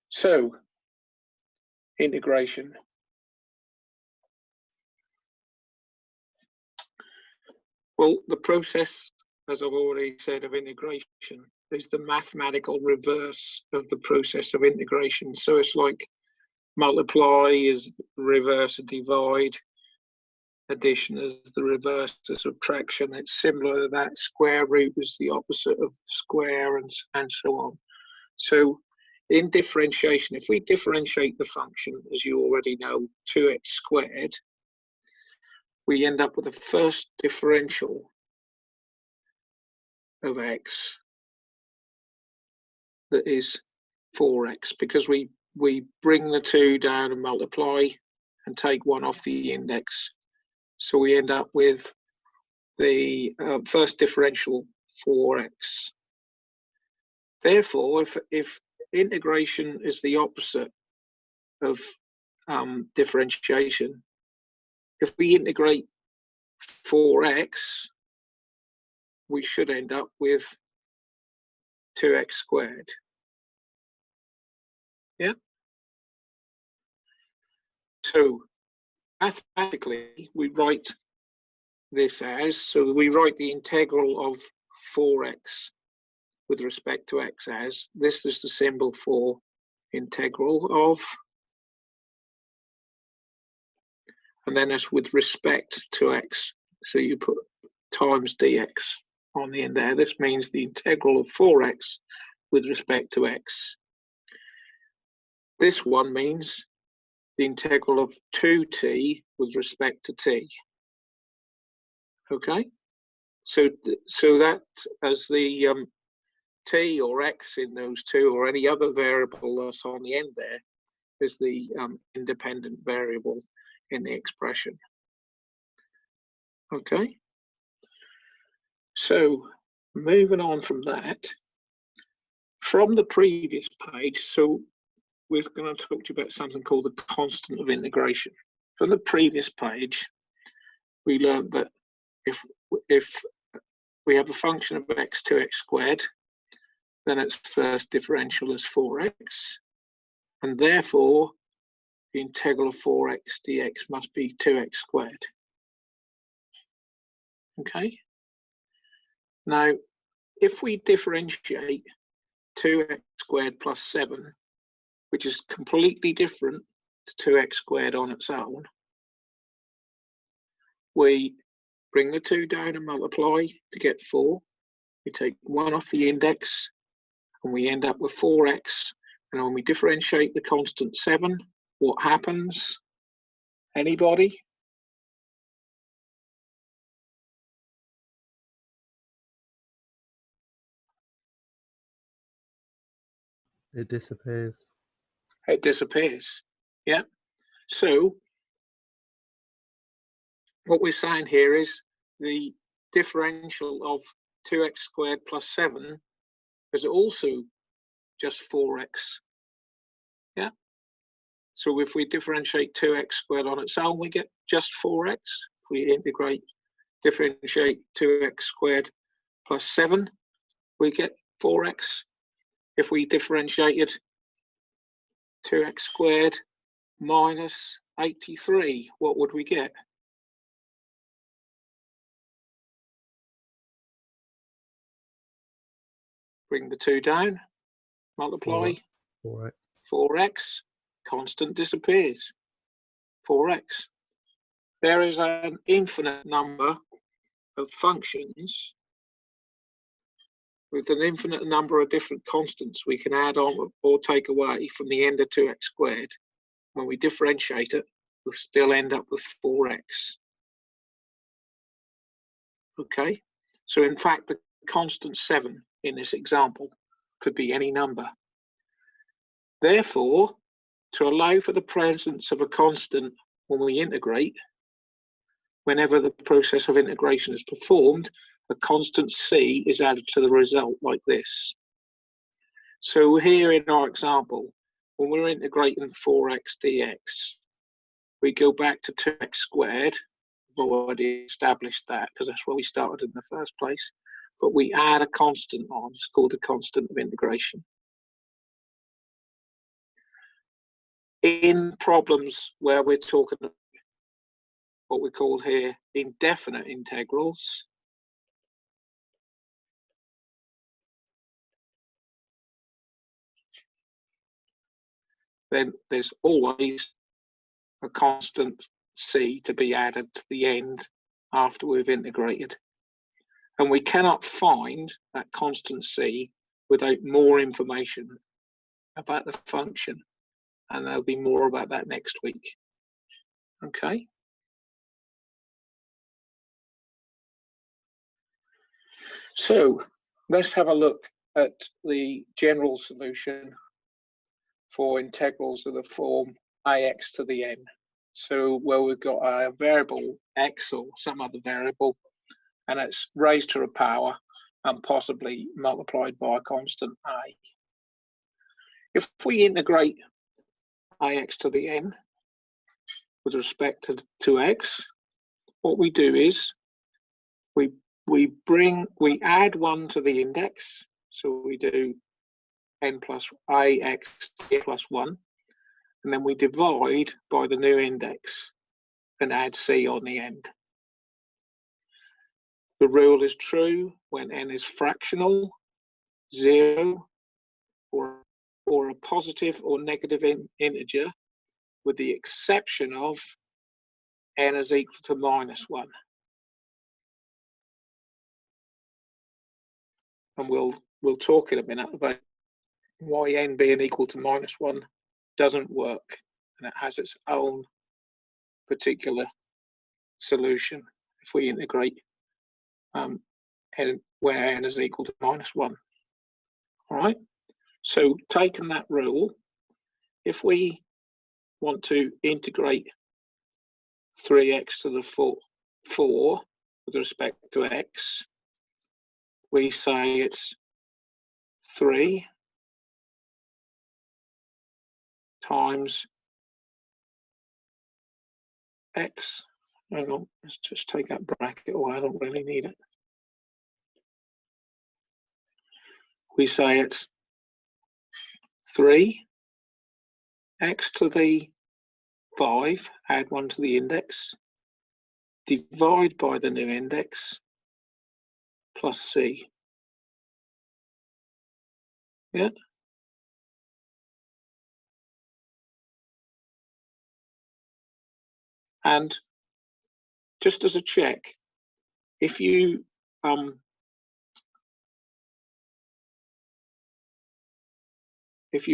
So, integration. Well, the process, as I've already said, of integration is the mathematical reverse of the process of integration. So it's like multiply is reverse of divide, addition is the reverse of subtraction. It's similar to that. Square root is the opposite of square, and so on. So in differentiation, if we differentiate the function, as you already know, 2x squared, we end up with the first differential of x that is 4x, because we bring the 2 down and multiply and take 1 off the index. So we end up with the first differential 4x. Therefore, if integration is the opposite of differentiation, if we integrate 4x, we should end up with 2x squared. Yeah. So mathematically, we write this as, so we write the integral of 4x with respect to x as, this is the symbol for integral of, and then it's with respect to x. So you put times dx on the end there. This means the integral of 4x with respect to x. This one means the integral of 2t with respect to t. Okay, so that as the t or x in those two, or any other variable that's on the end there, is the independent variable in the expression. Okay, so moving on from that, from the previous page, so we're going to talk to you about something called the constant of integration. From the previous page, we learned that if we have a function of x, 2x squared, then its first differential is 4x, and therefore the integral of 4x dx must be 2x squared. Okay. Now, if we differentiate 2x squared plus 7, which is completely different to 2x squared on its own, we bring the 2 down and multiply to get 4. We take 1 off the index, and we end up with 4x. And when we differentiate the constant 7, what happens? Anybody? It disappears. It disappears. Yeah. So what we're saying here is the differential of 2x squared plus 7 is also just 4x. Yeah. So if we differentiate 2x squared on its own, we get just 4x. If we differentiate 2x squared plus 7, we get 4x. If we differentiated 2x squared minus 83, what would we get? Bring the 2 down, multiply, 4x, constant disappears, 4x. There is an infinite number of functions with an infinite number of different constants we can add on or take away from the end of 2x squared. When we differentiate it, we'll still end up with 4x. Okay, so in fact, the constant 7 in this example could be any number. Therefore, to allow for the presence of a constant when we integrate, whenever the process of integration is performed, a constant c is added to the result like this. So here in our example, when we're integrating 4x dx, we go back to 2x squared. We've already established that because that's where we started in the first place. But we add a constant on, it's called the constant of integration. in problems where we're talking about what we call here indefinite integrals, then there's always a constant c to be added to the end after we've integrated. And we cannot find that constant c without more information about the function. And there'll be more about that next week. Okay. So let's have a look at the general solution for integrals of the form ax to the n. So where we've got a variable x or some other variable, and it's raised to a power and possibly multiplied by a constant a. If we integrate ax to the n with respect to x, what we do is we add 1 to the index, so we do n plus ax plus 1, and then we divide by the new index and add c on the end. The rule is true when n is fractional, 0, or a positive or negative integer, with the exception of n is equal to -1. And we'll talk in a minute about why n being equal to -1 doesn't work, and it has its own particular solution if we integrate n, where n is equal to -1. All right. So taking that rule, if we want to integrate 3x to the 4 with respect to x, we say it's 3 times x. Hang on, let's just take that bracket away. I don't really need it. We say it's 3 x to the 5, add 1 to the index, divide by the new index, plus c. Yeah. And just as a check, if you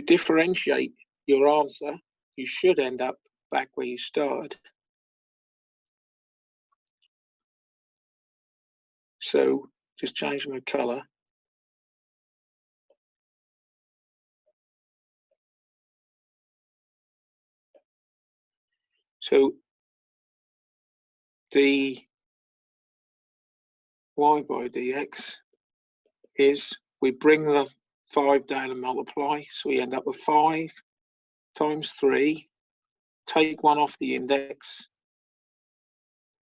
differentiate your answer, you should end up back where you started. So just changing the color. So the y by dx is, we bring the 5 down and multiply, so we end up with 5 times 3, take 1 off the index,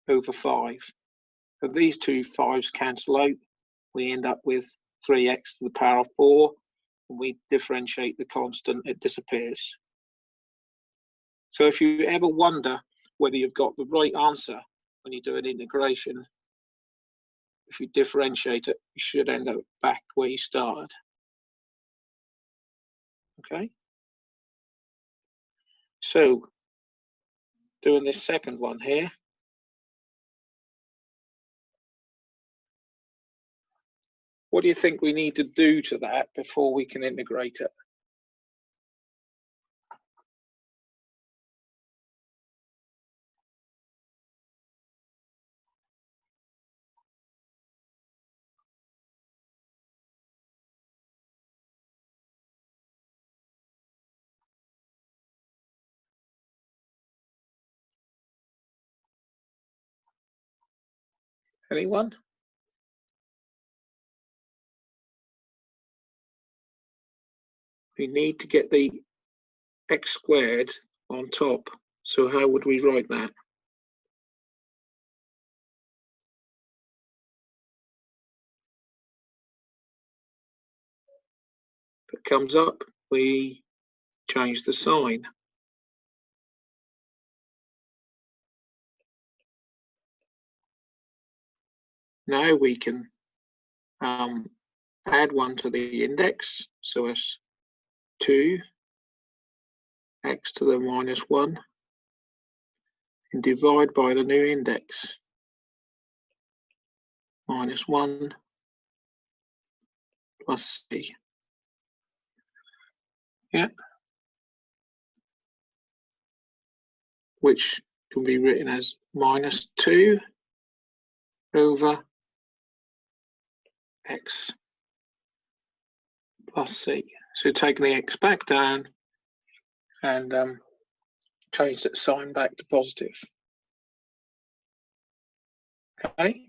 over 5. So these two 5s cancel out, we end up with 3x to the power of 4, and we differentiate the constant, it disappears. So if you ever wonder whether you've got the right answer when you do an integration, if you differentiate it, you should end up back where you started. Okay. So doing this second one here, what do you think we need to do to that before we can integrate it? Anyone? We need to get the x squared on top. So how would we write that? If it comes up, we change the sign. now we can add 1 to the index, so it's 2 x to the minus 1, and divide by the new index, minus 1 plus c. Yeah. Which can be written as minus 2 over x plus c. So taking the x back down and change that sign back to positive. Okay.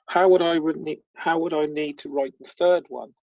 How would I need to write the third one?